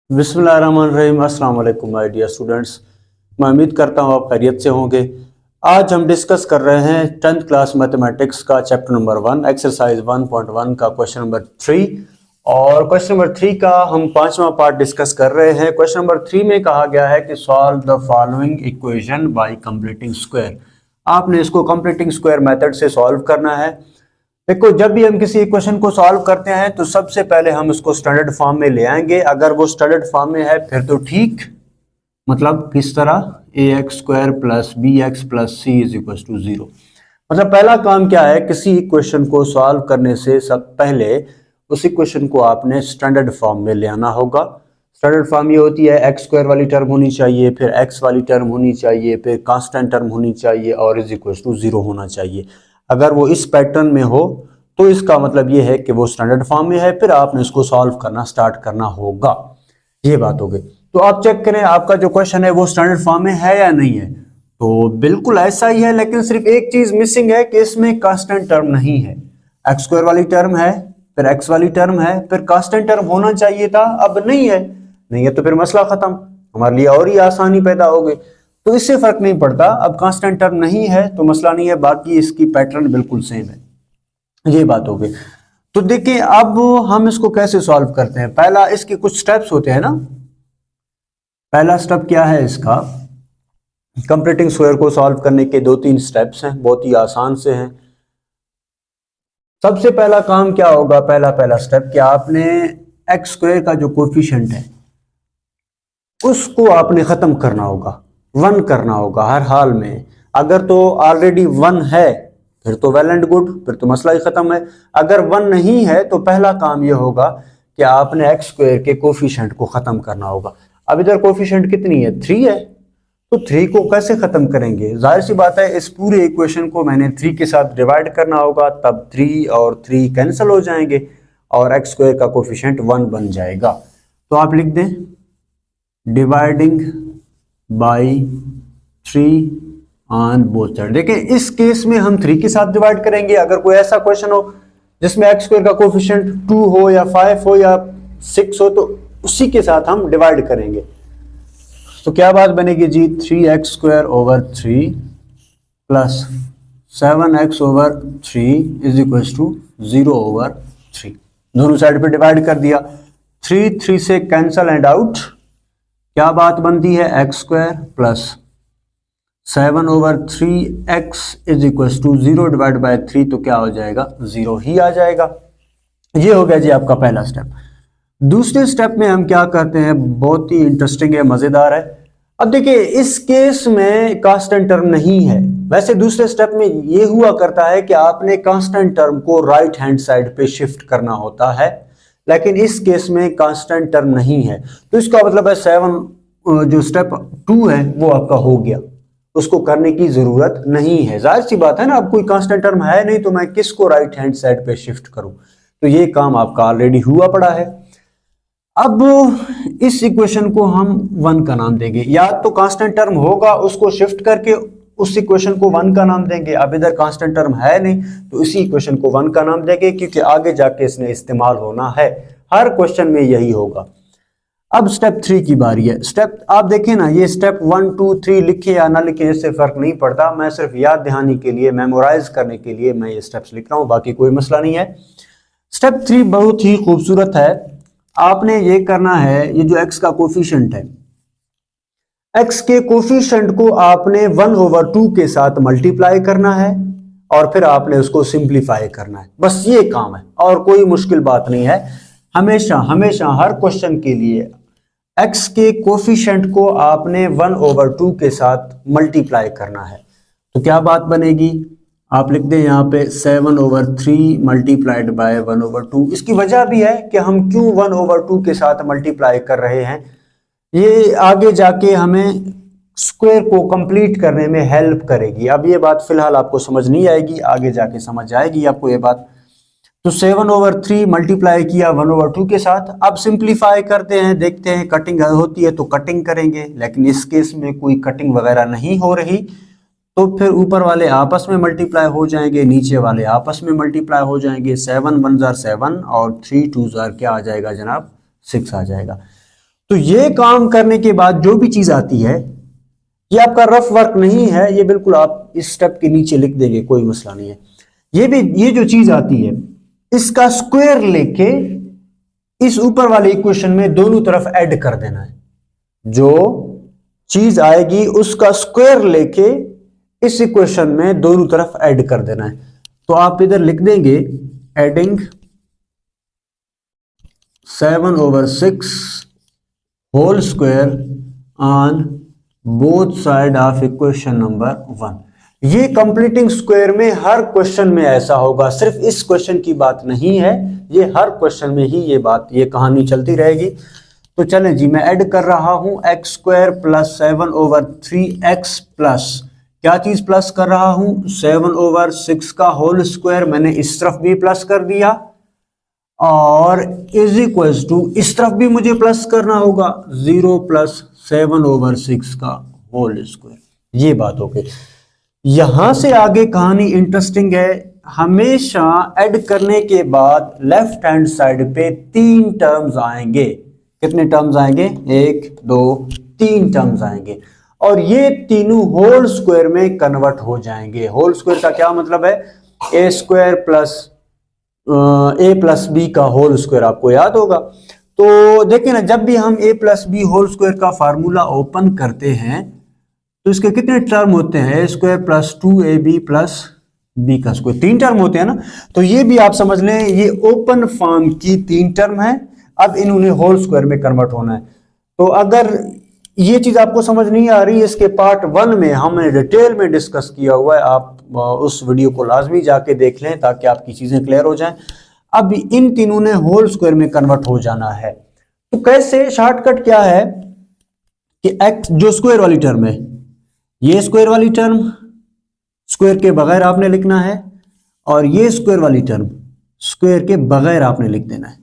बिस्मिल्लाहिर्रहमानिर्रहीम। अस्सलाम वालेकुम माय डियर स्टूडेंट्स। मैं उम्मीद करता हूँ आप खैरियत से होंगे। आज हम डिस्कस कर रहे हैं 10th क्लास मैथमेटिक्स का चैप्टर नंबर 1 एक्सरसाइज 1.1 का क्वेश्चन नंबर 3। और क्वेश्चन नंबर 3 का हम पांचवा पार्ट डिस्कस कर रहे हैं। क्वेश्चन नंबर 3 में कहा गया है कि solve the following equation by completing square. आपने इसको कंप्लीटिंग स्क्वायर मेथड से सॉल्व करना है। देखो, जब भी हम किसी इक्वेशन को सॉल्व करते हैं तो सबसे पहले हम उसको स्टैंडर्ड फॉर्म में ले आएंगे। अगर वो स्टैंडर्ड फॉर्म में है फिर तो ठीक, मतलब किस तरह ax² plus bx plus c is equal to 0। मतलब पहला काम क्या है, किसी इक्वेशन को सॉल्व करने से सब पहले उस इक्वेशन को आपने स्टैंडर्ड फॉर्म में ले आना होगा। स्टैंडर्ड फॉर्म ये होती है x² वाली टर्म होनी चाहिए, फिर x वाली टर्म होनी चाहिए, फिर कांस्टेंट टर्म होनी चाहिए और इज इक्वल टू 0 होना चाहिए। अगर वो इस पैटर्न में हो तो इसका मतलब ये है कि वो स्टैंडर्ड फॉर्म में है, फिर आपने इसको सॉल्व करना स्टार्ट करना होगा। ये बात हो गई। तो आप चेक करें आपका जो क्वेश्चन है वो स्टैंडर्ड फॉर्म में है या नहीं है। तो बिल्कुल ऐसा ही है, लेकिन सिर्फ एक चीज मिसिंग है कि इसमें कांस्टेंट टर्म नहीं है। x² वाली टर्म है, फिर x वाली टर्म है, फिर कांस्टेंट टर्म होना चाहिए था, अब नहीं है। नहीं है तो फिर मसला खत्म, हमारे लिए और ही आसानी पैदा हो गई। तो इससे फर्क नहीं पड़ता, अब कांस्टेंट टर्म नहीं है तो मसला नहीं है, बाकी इसकी पैटर्न बिल्कुल सेम है। ये बात हो गई। तो देखिए अब हम इसको कैसे सॉल्व करते हैं। पहला इसके कुछ स्टेप्स होते हैं ना। पहला स्टेप क्या है इसका, कंप्लीटिंग स्क्वायर को सॉल्व करने के 2-3 स्टेप्स हैं, बहुत ही आसान से हैं। सबसे पहला काम क्या होगा, पहला स्टेप कि आपने x² का जो कोफिशिएंट है उसको आपने खत्म करना होगा, 1 करना होगा हर हाल में। अगर तो ऑलरेडी 1 है फिर तो वेल एंड गुड, फिर तो मसला ही खत्म है। अगर 1 नहीं है तो पहला काम यह होगा कि आपने x² के कोफिशिएंट को खत्म करना होगा। अब इधर कोफिशिएंट कितनी है, 3 है, तो 3 को कैसे खत्म करेंगे। जाहिर सी बात है, इस पूरे इक्वेशन को मैंने 3 के साथ डिवाइड करना होगा, तब 3 और 3 कैंसिल हो जाएंगे और x² का कोफिशिएंट 1 बन जाएगा। तो आप लिख दें dividing by 3 on both side. देखिए इस केस में हम 3 के साथ डिवाइड करेंगे। अगर कोई ऐसा क्वेश्चन हो जिसमें x² का कोफिशिएंट 2 हो या 5 हो या 6 हो तो उसी के साथ हम डिवाइड करेंगे। तो क्या बात बनेगी जी, 3x² over 3 plus 7x over 3 is equal to 0 over 3। दोनों साइड पे डिवाइड कर दिया, 3 से कैंसल एंड आउट। क्या बात बनती है, x² plus 7 over 3x is equal to 0 divide by 3, तो क्या हो जाएगा, 0 ही आ जाएगा। ये हो गया जी आपका पहला स्टेप। दूसरे स्टेप में हम क्या करते हैं, बहुत ही इंटरेस्टिंग है, मजेदार है। अब देखिए इस केस में कांस्टेंट टर्म नहीं है। वैसे दूसरे स्टेप में ये हुआ करता है कि आपने कांस्टेंट टर्म को राइट हैंड साइड पे शिफ्ट करना होता है, लेकिन इस केस में कांस्टेंट टर्म नहीं है। तो इसका मतलब है 7 जो स्टेप 2 है वो आपका हो गया, उसको करने की जरूरत नहीं है। जाहिर सी बात है ना, अब कोई कांस्टेंट टर्म है नहीं तो मैं किसको राइट हैंड साइड पे शिफ्ट करूं। तो ये काम आपका ऑलरेडी हुआ पड़ा है। अब इस इक्वेशन को हम 1 का नाम देंगे, या तो कांस्टेंट टर्म होगा उसको शिफ्ट करके उस इक्वेशन को 1 का नाम देंगे। अब इधर कांस्टेंट टर्म है नहीं तो इसी इक्वेशन को 1 का नाम देंगे, क्योंकि आगे जाके इसने इस्तेमाल होना है, हर क्वेश्चन में यही होगा। अब स्टेप 3 की बारी है। स्टेप आप देखें ना, ये स्टेप 1 2 3 लिखे या ना लिखे इससे फर्क नहीं पड़ता, मैं सिर्फ याद दहानी के लिए, मेमोराइज करने के लिए मैं ये स्टेप्स लिख रहा हूं, बाकी कोई मसला नहीं है। स्टेप 3 बहुत ही खूबसूरत है। आपने ये करना है, ये जो x का कोफिशिएंट है, x के कोफिशिएंट को आपने 1/2 के साथ मल्टीप्लाई करना है और फिर आपने उसको सिंप्लीफाई करना है। बस ये काम है और कोई मुश्किल बात नहीं है। हमेशा हमेशा हर क्वेश्चन के लिए x के कोफिशिएंट को आपने 1/2 के साथ मल्टीप्लाई करना है। तो क्या बात बनेगी, आप लिख दें यहाँ पे 7/3 मल्टीप्लाइड बाय 1/2। इसकी वजह भी है कि हम क्यों 1/2 के साथ मल्टीप्लाई कर रहे हैं, ये आगे जाके हमें स्क्वायर को कंप्लीट करने में हेल्प करेगी। अब ये बात फिलहाल आपको समझ नहीं आएगी, आगे जाके समझ आएगी आपको ये बात। तो 7/3 मल्टीप्लाई किया 1/2 के साथ। अब सिंप्लीफाई करते हैं, देखते हैं कटिंग होती है तो कटिंग करेंगे, लेकिन इस केस में कोई कटिंग वगैरह नहीं हो रही, तो फिर ऊपर वाले आपस में मल्टीप्लाई हो जाएंगे, नीचे वाले आपस में मल्टीप्लाई हो जाएंगे। 7 1 जार 7 और 3 2 जार क्या आ जाएगा जनाब, 6 आ जाएगा। तो ये काम करने के बाद जो भी चीज आती है, ये आपका रफ वर्क नहीं है, ये बिल्कुल आप इस स्टेप के नीचे लिख देंगे, कोई मसला नहीं है। ये जो चीज आती है इसका स्क्वायर लेके इस ऊपर वाले इक्वेशन में दोनों तरफ ऐड कर देना है। जो चीज आएगी उसका स्क्वायर लेके इस इक्वेशन में दोनों तरफ ऐड कर देना है। तो आप इधर लिख देंगे adding 7/6 whole square on both side of equation number 1। ये कंप्लीटिंग स्क्वायर में हर क्वेश्चन में ऐसा होगा, सिर्फ इस क्वेश्चन की बात नहीं है, ये हर क्वेश्चन में ही ये कहानी चलती रहेगी। तो चलें जी, मैं ऐड कर रहा हूं x² प्लस 7/3x प्लस क्या चीज प्लस कर रहा हूं, 7/6 का होल स्क्वायर मैंने इस तरफ भी प्लस कर दिया, और इज इक्वल्स टू इस तरफ भी मुझे प्लस करना होगा 0 प्लस 7/6 का होल स्क्वायर। ये बात हो गई। यहां से आगे कहानी इंटरेस्टिंग है। हमेशा ऐड करने के बाद लेफ्ट हैंड साइड पे 3 टर्म्स आएंगे। कितने टर्म्स आएंगे, 1 2 3 टर्म्स आएंगे, और ये तीनों होल स्क्वायर में कन्वर्ट हो जाएंगे। होल स्क्वायर का क्या मतलब है, a² प्लस a+b का होल स्क्वायर, आपको याद होगा। तो देखिए ना, जब भी हम a+b होल स्क्वायर का फार्मूला ओपन करते हैं तो इसके कितने टर्म होते हैं, a² plus 2ab plus b का स्क्वायर, 3 टर्म होते हैं ना। तो ये भी आप समझ लें, ये ओपन फॉर्म की 3 टर्म है। अब इन्होंने होल स्क्वायर में कन्वर्ट होना है। तो अगर ये चीज आपको समझ नहीं आ रही, इसके पार्ट 1 में हमने डिटेल में डिस्कस किया हुआ है, आप उस वीडियो को लाजमी जाके देख लें ताकि आपकी चीजें क्लियर हो जाएं। अब इन तीनों ने होल स्क्वायर में कन्वर्ट हो जाना है। तो कैसे, शॉर्टकट क्या है कि x जो स्क्वायर वाली टर्म है, ये स्क्वायर वाली टर्म स्क्वायर के बगैर आपने लिखना है, और ये स्क्वायर वाली टर्म स्क्वायर के बगैर आपने लिख देना है,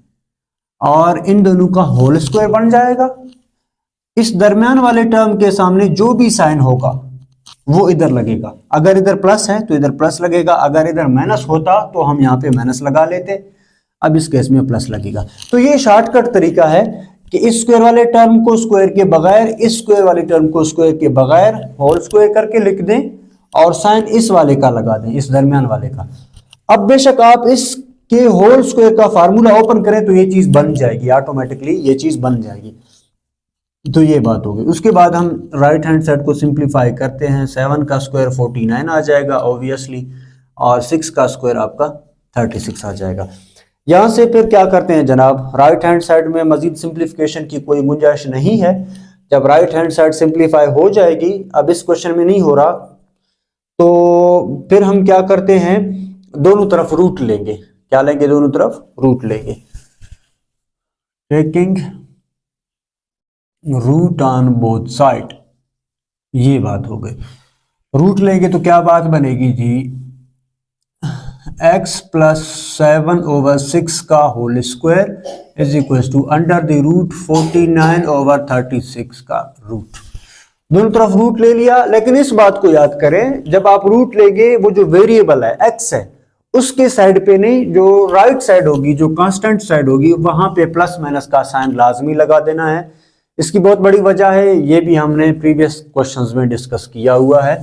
और इन दोनों का होल स्क्वायर बन जाएगा। इस दरमियान वाले टर्म के सामने जो भी साइन होगा वो इधर लगेगा। अगर इधर प्लस है तो इधर प्लस लगेगा, अगर इधर माइनस होता तो हम यहाँ पे माइनस लगा लेते। अब इस केस में प्लस लगेगा। तो ये शॉर्टकट तरीका है कि इस स्क्वायर वाले टर्म को स्क्वायर के बगैर, इस स्क्वायर वाले टर्म को स्क्वायर के बगैर होल स्क्वायर करके लिख दें, और साइन इस वाले का लगा दें, इस दरमियान वाले का। अब बेशक आप इसके होल स्क्वायर का फार्मूला ओपन करें तो ये चीज बन जाएगी, ऑटोमेटिकली ये चीज बन जाएगी। तो ये बात होगी। उसके बाद हम राइट हैंड साइड को सिंप्लीफाई करते हैं। 7 का स्क्वायर 49 आ जाएगा ऑब्वियसली, और 6 का स्क्वायर आपका 36 आ जाएगा। यहां से फिर क्या करते हैं जनाब, राइट हैंड साइड में मजीद सिंप्लीफिकेशन की कोई गुंजाइश नहीं है। जब राइट हैंड साइड सिंप्लीफाई हो जाएगी, अब इस क्वेश्चन में नहीं हो रहा, तो फिर हम क्या करते हैं, दोनों तरफ रूट लेंगे। क्या लेंगे, दोनों तरफ रूट लेंगे। Taking root on both side, ये बात हो गई। रूट लेंगे तो क्या बात बनेगी जी, x प्लस 7/6 का whole square is equal to under the root 49/36 का रूट। दोनों तरफ रूट ले लिया, लेकिन इस बात को याद करें, जब आप रूट लेंगे वो जो वेरिएबल है x है उसके साइड पे नहीं, जो राइट साइड होगी, जो कांस्टेंट साइड होगी, वहां पे प्लस माइनस का साइन लाजमी लगा देना है। इसकी बहुत बड़ी वजह है, ये भी हमने प्रीवियस क्वेश्चंस में डिस्कस किया हुआ है।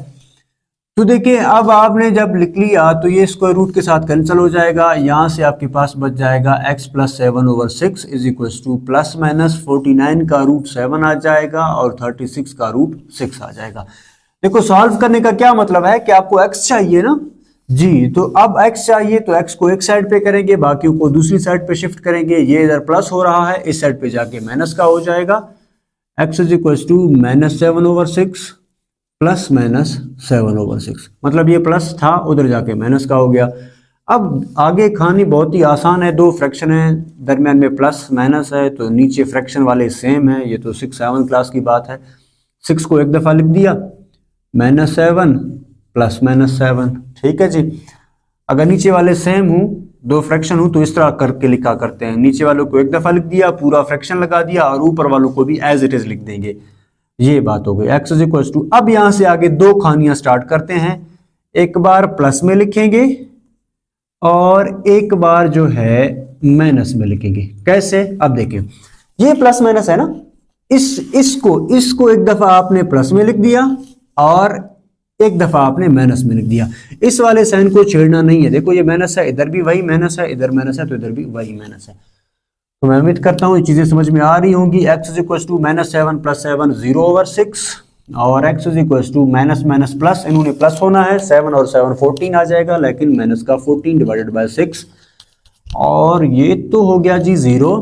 तो देखिए, अब आपने जब लिख लिया तो ये स्क्वायर रूट के साथ कैंसिल हो जाएगा। यहां से आपके पास बच जाएगा x plus 7/6 is equal two plus minus 49 का रूट 7 आ जाएगा, और 36 का रूट 6 आ जाएगा। देखो, सॉल्व करने का क्या मतलब है कि आपको x चाहिए ना जी, तो अब x चाहिए तो x को एक साइड पे करेंगे, बाकियों को दूसरी साइड पे शिफ्ट करेंगे। ये इधर प्लस हो रहा है, इस साइड पे जाके माइनस का हो जाएगा। x is equal to -7/6 plus minus 7/6, मतलब ये प्लस था, उधर जाके माइनस का हो गया। अब आगे कहानी बहुत ही आसान है। 2 फ्रैक्शन है, दरमियान में प्लस माइनस है, तो नीचे फ्रैक्शन वाले सेम है। ये तो 6-7 क्लास की बात है। 6 को एक दफा लिख दिया, -7 प्लस -7, ठीक है जी। अगर नीचे वाले सेम हो, 2 फ्रैक्शन हो, तो इस तरह करके लिखा करते हैं। नीचे वालों को एक दफा लिख दिया, पूरा फ्रैक्शन लगा दिया, और ऊपर वालों को भी एज इट इज लिख देंगे। ये बात हो गई। x इज इक्वल टू, अब यहां से आगे 2 कहानियां स्टार्ट करते हैं। एक बार प्लस में लिखेंगे और एक बार जो है माइनस में लिखेंगे। कैसे, अब देखिए, ये प्लस माइनस है ना, इसको एक दफा आपने प्लस में लिख दिया और एक दफा आपने माइनस में लिख दिया। इस वाले साइन को छेड़ना नहीं है। देखो ये माइनस है, इधर भी वही माइनस है, इधर माइनस है तो इधर भी वही माइनस है। तो मैं उम्मीद करता हूँ ये चीजें समझ में आ रही होंगी। x इज इक्वल टू -7 + 7 0/6 और x is equal to minus minus plus, इन्होंने प्लस होना है, 7 और 7 14 आ जाएगा, लेकिन माइनस का 14 / 6 और ये तो हो गया जी 0।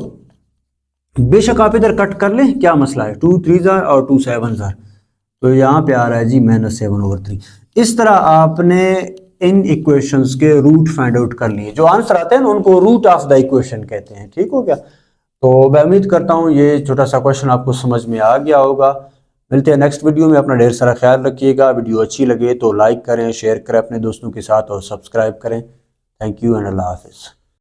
बेशक आप इधर कट कर लें, क्या मसला है, 2 3 और 2 7 तो यहाँ पे आ रहा है जी -7/3। इस तरह आपने इन इक्वेशंस के रूट फाइंड आउट कर लिए। जो आंसर आते हैं ना उनको रूट ऑफ द इक्वेशन कहते हैं। ठीक हो गया। तो मैं उम्मीद करता हूँ ये छोटा सा क्वेश्चन आपको समझ में आ गया होगा। मिलते हैं नेक्स्ट वीडियो में। अपना ढेर सारा ख्याल रखिएगा। वीडियो अच्छी लगे तो लाइक करें, शेयर करें अपने दोस्तों के साथ और सब्सक्राइब करें। थैंक यू एंड अल्लाह हाफिज़।